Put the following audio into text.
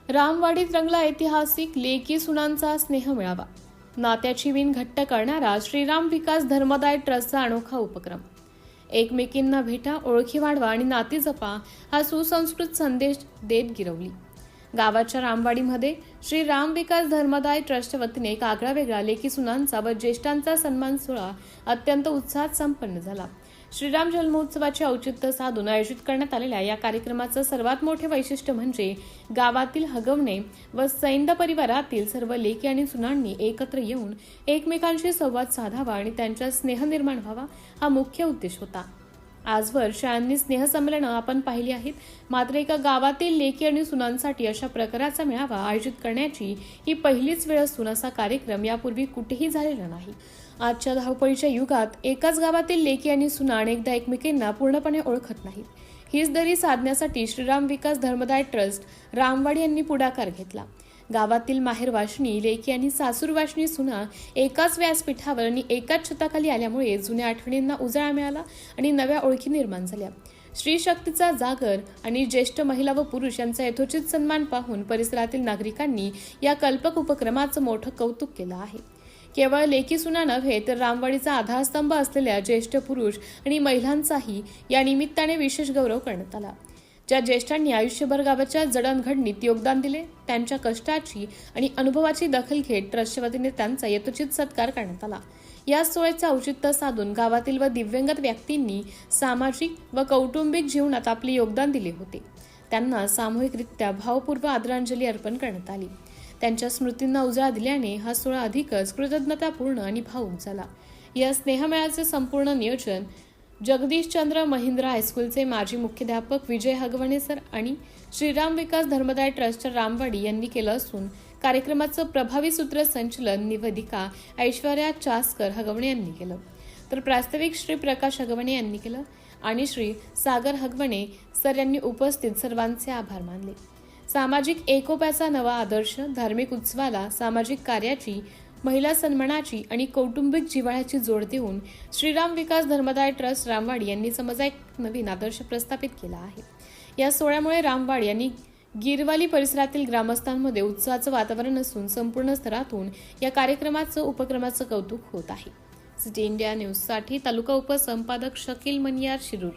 रामवाडीत रंगला ऐतिहासिक लेकी सुनांचा स्नेह मेळावा। नात्याची विण घट्ट करणारा श्रीराम विकास धर्मदाय ट्रस्टचा अनोखा उपक्रम। एकमेकींना भेटा, ओळखी वाढवा आणि नाती जपा हा सुसंस्कृत संदेश देत गिरवली। गावाच्या रामवाडीमध्ये श्री राम विकास धर्मदाय ट्रस्टच्या वतीने एक आगळावेगळा लेकी सुनांचा व ज्येष्ठांचा सन्मान सोहळा अत्यंत उत्साहात संपन्न झाला। श्रीराम जन्मोत्सवाचे औचित्य साधून आयोजित करण्यात आलेल्या या कार्यक्रमाचं सर्वात मोठे वैशिष्ट्य म्हणजे गावातील हगवणे व सैंद परिवारातील सर्व लेकी आणि सुनांनी एकत्र येऊन एकमेकांशी संवाद साधावा आणि त्यांच्यात स्नेह निर्माण व्हावा हा मुख्य उद्देश होता। आजवर शाळांनी स्नेहसंमेलनं आपण पाहिली आहेत, मात्र एका गावातील लेकी आणि सुनांसाठी अशा प्रकाराचा मेळावा आयोजित करण्याची ही पहिलीच वेळ असून असा कार्यक्रम यापूर्वी कुठेही झालेला नाही। आजच्या धावपळीच्या युगात एकाच गावातील लेकी आणि सुना अनेकदा एकमेकींना पूर्णपणे ओळखत नाहीत। हीच दरी साधण्यासाठी श्रीराम विकास धर्मदाय ट्रस्ट रामवाडी यांनी पुढाकार घेतला। गावातील माहेर वाशणी लेकी आणि सासूर वाशणी सुना एकाच व्यासपीठावर आणि एकाच छताखाली आल्यामुळे जुन्या आठवणींना उजाळा मिळाला आणि नव्या ओळखी निर्माण झाल्या। स्त्री शक्तीचा जागर आणि ज्येष्ठ महिला व पुरुष यांचा यथोचित सन्मान पाहून परिसरातील नागरिकांनी या कल्पक उपक्रमाचं मोठं कौतुक केलं आहे। केवळ लेकी सुना नव्हे तर रामवाडीचा आधारस्तंभ असलेल्या ज्येष्ठ पुरुष आणि महिलांचाही या निमित्ताने विशेष गौरव करण्यात आला। ज्या ज्येष्ठांनी आयुष्यभर गावाच्या जडणघडणीत योगदान दिले, त्यांच्या कष्टाची आणि अनुभवाची दखल घेत ट्रस्टच्या वतीने त्यांचा यथोचित सत्कार करण्यात आला। या सोहळ्याचे औचित्य साधून गावातील व दिव्यांगत व्यक्तींनी सामाजिक व कौटुंबिक जीवनात आपले योगदान दिले होते। त्यांना सामूहिकरित्या भावपूर्ण आदरांजली अर्पण करण्यात आली। त्यांच्या स्मृतींना उजाळा दिल्याने हा सोहळा अधिकच कृतज्ञतापूर्ण आणि भावुक झाला। या स्नेहमेळ्याचे संपूर्ण नियोजन जगदीशचंद्र महिंद्रा हायस्कूलचे माजी मुख्याध्यापक विजय हगवणे सर आणि श्रीराम विकास धर्मदाय ट्रस्टच्या रामवाडी यांनी केलं असून कार्यक्रमाचं प्रभावी सूत्रसंचलन निवेदिका ऐश्वर्या चासकर हगवणे यांनी केलं, तर प्रास्ताविक श्री प्रकाश हगवणे यांनी केलं आणि श्री सागर हगवणे सर यांनी उपस्थित सर्वांचे आभार मानले। सामाजिक एकोप्याचा नवा आदर्श, धार्मिक उत्सवाला सामाजिक कार्याची, महिला सन्मानाची आणि कौटुंबिक जिव्हाळ्याची जोड देऊन श्रीराम विकास धर्मदाय ट्रस्ट रामवाडी यांनी समाजात एक नवीन आदर्श प्रस्थापित केला आहे। या सोहळ्यामुळे रामवाडी आणि गिरवाली परिसरातील ग्रामस्थांमध्ये उत्साहाचं वातावरण असून संपूर्ण स्तरातून या उपक्रमाचं कौतुक होत आहे। सिटी इंडिया न्यूजसाठी तालुका उपसंपादक शकील मनियार, शिरूर।